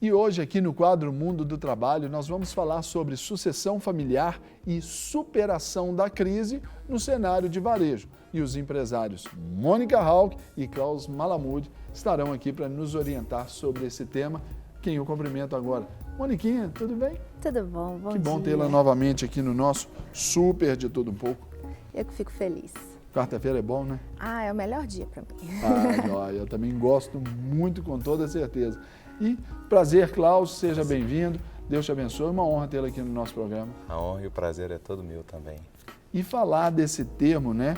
E hoje, aqui no quadro Mundo do Trabalho, nós vamos falar sobre sucessão familiar e superação da crise no cenário de varejo. E os empresários Mônica Hauck e Klaus Malamud estarão aqui para nos orientar sobre esse tema. Quem eu cumprimento agora? Moniquinha, tudo bem? Tudo bom, bom dia. Que bom tê-la novamente aqui no nosso Super de Tudo Um Pouco. Eu que fico feliz. Quarta-feira é bom, né? Ah, é o melhor dia para mim. Eu também gosto muito, com toda certeza. E prazer, Klaus, seja bem-vindo. Deus te abençoe, uma honra tê-lo aqui no nosso programa. A honra e o prazer é todo meu também. E falar desse termo, né?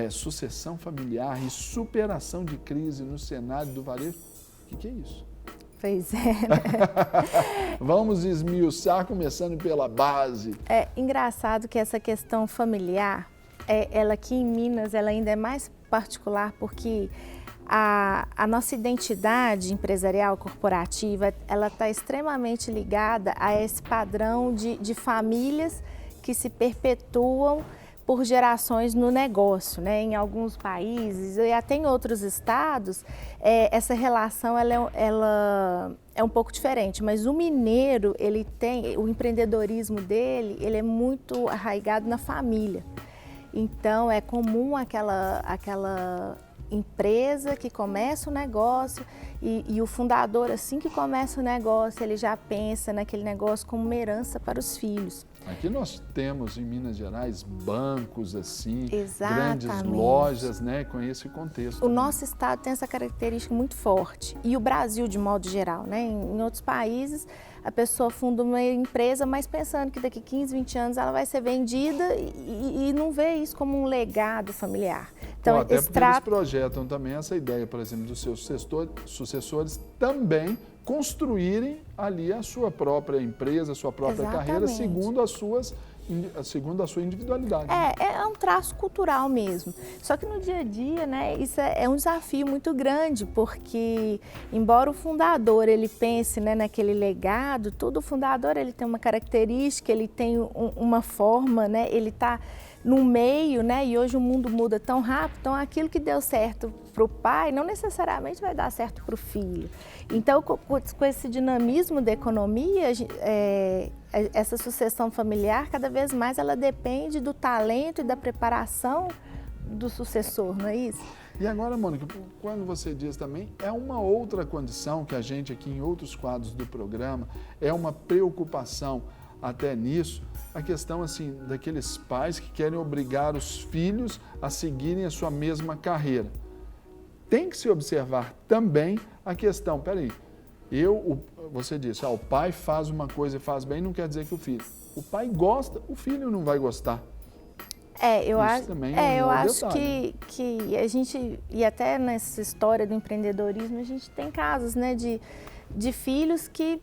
Sucessão familiar e superação de crise no cenário do varejo. O que é isso? Pois é, né? Vamos esmiuçar, começando pela base. É engraçado que essa questão familiar, ela aqui em Minas, ela ainda é mais particular porque a nossa identidade empresarial, corporativa, ela está extremamente ligada a esse padrão de famílias que se perpetuam por gerações no negócio, né? Em alguns países e até em outros estados, essa relação ela é um pouco diferente, mas o mineiro, o empreendedorismo dele, ele é muito arraigado na família. Então, é comum aquela empresa que começa o negócio e o fundador, assim que começa o negócio, ele já pensa naquele negócio como uma herança para os filhos. Aqui nós temos em Minas Gerais bancos assim, Exatamente. Grandes lojas, né, com esse contexto. O nosso estado tem essa característica muito forte e o Brasil de modo geral, né? Em outros países a pessoa funda uma empresa, mas pensando que daqui 15, 20 anos ela vai ser vendida e não vê isso como um legado familiar. Então, até porque eles projetam também essa ideia, por exemplo, dos seus sucessores também construírem ali a sua própria empresa, a sua própria carreira, segundo a sua individualidade. É um traço cultural mesmo. Só que no dia a dia, né, isso é um desafio muito grande, porque embora o fundador ele pense, né, naquele legado, todo fundador ele tem uma característica, ele tem uma forma, né, ele está no meio, né? E hoje o mundo muda tão rápido, então aquilo que deu certo para o pai não necessariamente vai dar certo para o filho. Então, com esse dinamismo da economia, essa sucessão familiar, cada vez mais ela depende do talento e da preparação do sucessor, não é isso? E agora, Mônica, quando você diz também, é uma outra condição que a gente aqui em outros quadros do programa, é uma preocupação até nisso, a questão assim daqueles pais que querem obrigar os filhos a seguirem a sua mesma carreira. Tem que se observar também a questão, peraí, você disse, o pai faz uma coisa e faz bem, não quer dizer que o filho. O pai gosta, o filho não vai gostar. Eu acho que a gente, e até nessa história do empreendedorismo, a gente tem casos, né, de filhos que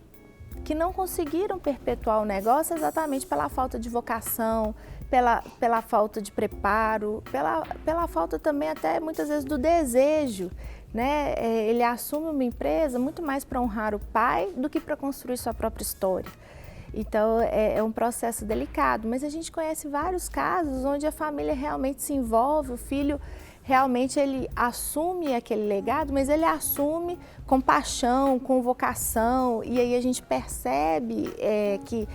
não conseguiram perpetuar o negócio exatamente pela falta de vocação, pela falta de preparo, pela falta também até muitas vezes do desejo, né? Ele assume uma empresa muito mais para honrar o pai do que para construir sua própria história. Então é um processo delicado, mas a gente conhece vários casos onde a família realmente se envolve, o filho realmente ele assume aquele legado, mas ele assume com paixão, com vocação, e aí a gente percebe que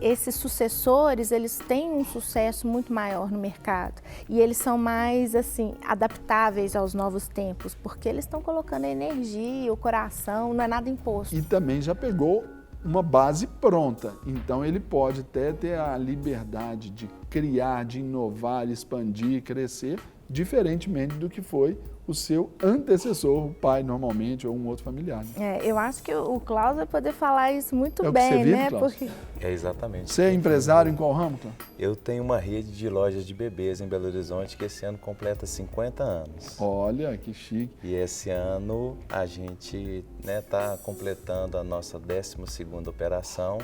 esses sucessores, eles têm um sucesso muito maior no mercado e eles são mais assim adaptáveis aos novos tempos, porque eles estão colocando a energia, o coração, não é nada imposto. E também já pegou uma base pronta, então ele pode até ter a liberdade de criar, de inovar, expandir, crescer, diferentemente do que foi o seu antecessor, o pai normalmente, ou um outro familiar. Né? Eu acho que o Klaus vai poder falar isso muito bem, que você vive, né? Porque... É exatamente. Você é empresário em qual ramo, Klaus? Eu tenho uma rede de lojas de bebês em Belo Horizonte que esse ano completa 50 anos. Olha, que chique. E esse ano a gente está completando a nossa 12ª operação.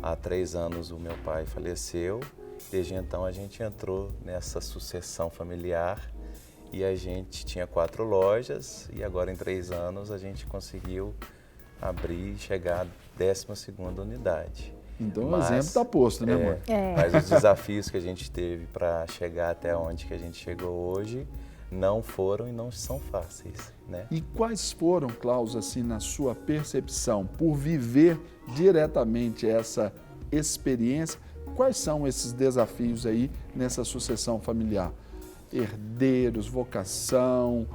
Há 3 anos o meu pai faleceu. Desde então a gente entrou nessa sucessão familiar e a gente tinha 4 lojas e agora em 3 anos a gente conseguiu abrir e chegar à 12ª unidade. Então o exemplo está posto, né, amor? Mas os desafios que a gente teve para chegar até onde que a gente chegou hoje, não foram e não são fáceis, né? E quais foram, Klaus, assim, na sua percepção, por viver diretamente essa experiência, quais são esses desafios aí nessa sucessão familiar? Herdeiros, vocação,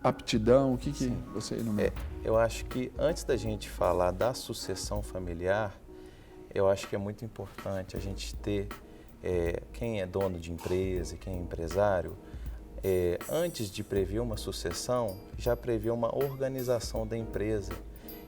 aptidão, o que você enumera? Eu acho que antes da gente falar da sucessão familiar, eu acho que é muito importante a gente ter, quem é dono de empresa e quem é empresário, antes de prever uma sucessão, já prever uma organização da empresa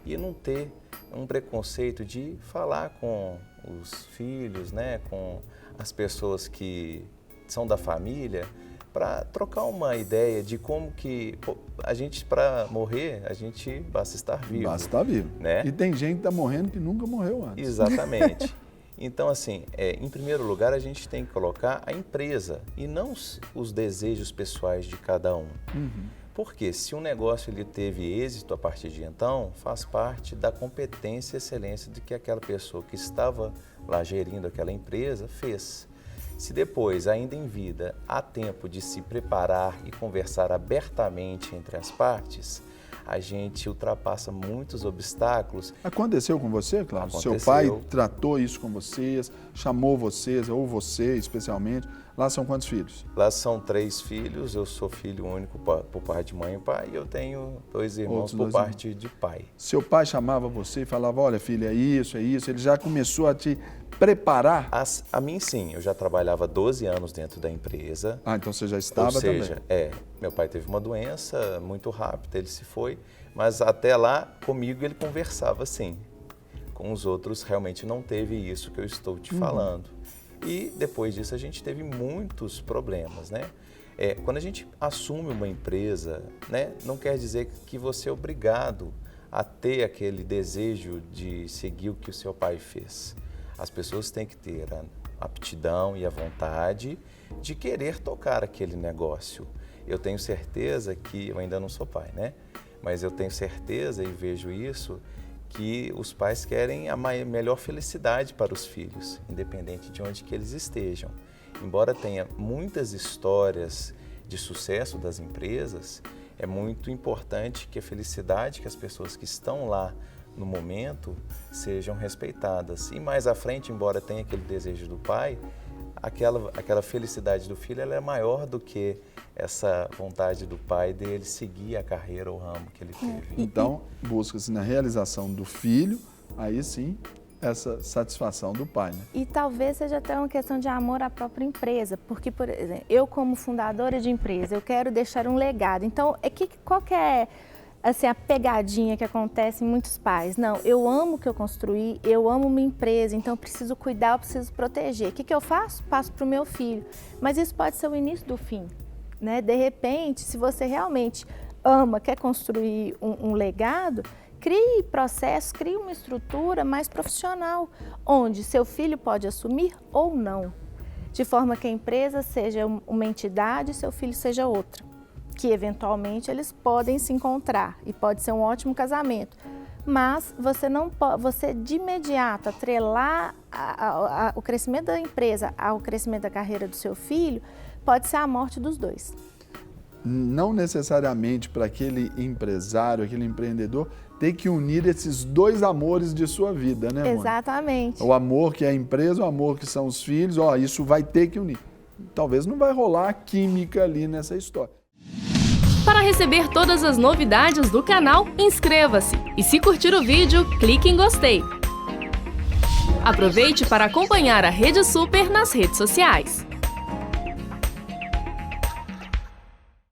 e não ter um preconceito de falar com os filhos, né, com as pessoas que são da família, para trocar uma ideia de como que a gente, para morrer, a gente basta estar vivo. Basta estar vivo. Né? E tem gente que está morrendo que nunca morreu antes. Exatamente. Então, assim, em primeiro lugar, a gente tem que colocar a empresa e não os desejos pessoais de cada um. Uhum. Porque se um negócio ele teve êxito a partir de então, faz parte da competência e excelência de que aquela pessoa que estava lá gerindo aquela empresa fez. Se depois, ainda em vida, há tempo de se preparar e conversar abertamente entre as partes, a gente ultrapassa muitos obstáculos. Aconteceu com você, Klaus? Aconteceu. Seu pai tratou isso com vocês, chamou vocês, ou você especialmente. Lá são quantos filhos? Lá são 3 filhos, eu sou filho único por parte de mãe e pai, e eu tenho 2 irmãos por parte de pai. Seu pai chamava você e falava, olha filho, é isso, ele já começou a te preparar? A mim sim, eu já trabalhava 12 anos dentro da empresa. Ah, então você já estava também. Ou seja, meu pai teve uma doença muito rápida, ele se foi, mas até lá comigo ele conversava sim. Com os outros realmente não teve isso que eu estou te falando. E depois disso a gente teve muitos problemas, né? Quando a gente assume uma empresa, né, não quer dizer que você é obrigado a ter aquele desejo de seguir o que o seu pai fez. As pessoas têm que ter a aptidão e a vontade de querer tocar aquele negócio. Eu tenho certeza que, eu ainda não sou pai, né? Mas eu tenho certeza e vejo isso, que os pais querem a melhor felicidade para os filhos, independente de onde que eles estejam. Embora tenha muitas histórias de sucesso das empresas, é muito importante que a felicidade que as pessoas que estão lá no momento sejam respeitadas. E mais à frente, embora tenha aquele desejo do pai, aquela felicidade do filho ela é maior do que essa vontade do pai dele seguir a carreira ou ramo que ele teve. Então, busca-se na realização do filho, aí sim, essa satisfação do pai, né? E talvez seja até uma questão de amor à própria empresa, porque, por exemplo, eu como fundadora de empresa, eu quero deixar um legado. Então, qual que é assim, a pegadinha que acontece em muitos pais? Não, eu amo o que eu construí, eu amo minha empresa, então eu preciso cuidar, eu preciso proteger. O que eu faço? Passo para o meu filho. Mas isso pode ser o início do fim, né? De repente, se você realmente ama, quer construir um legado, crie processos, crie uma estrutura mais profissional, onde seu filho pode assumir ou não, de forma que a empresa seja uma entidade e seu filho seja outra, que eventualmente eles podem se encontrar e pode ser um ótimo casamento, mas você de imediato atrelar o crescimento da empresa ao crescimento da carreira do seu filho, pode ser a morte dos dois. Não necessariamente para aquele empresário, aquele empreendedor, ter que unir esses 2 amores de sua vida, né, Mônica? Exatamente. O amor que é a empresa, o amor que são os filhos, isso vai ter que unir. Talvez não vai rolar química ali nessa história. Para receber todas as novidades do canal, inscreva-se e se curtir o vídeo, clique em gostei. Aproveite para acompanhar a Rede Super nas redes sociais.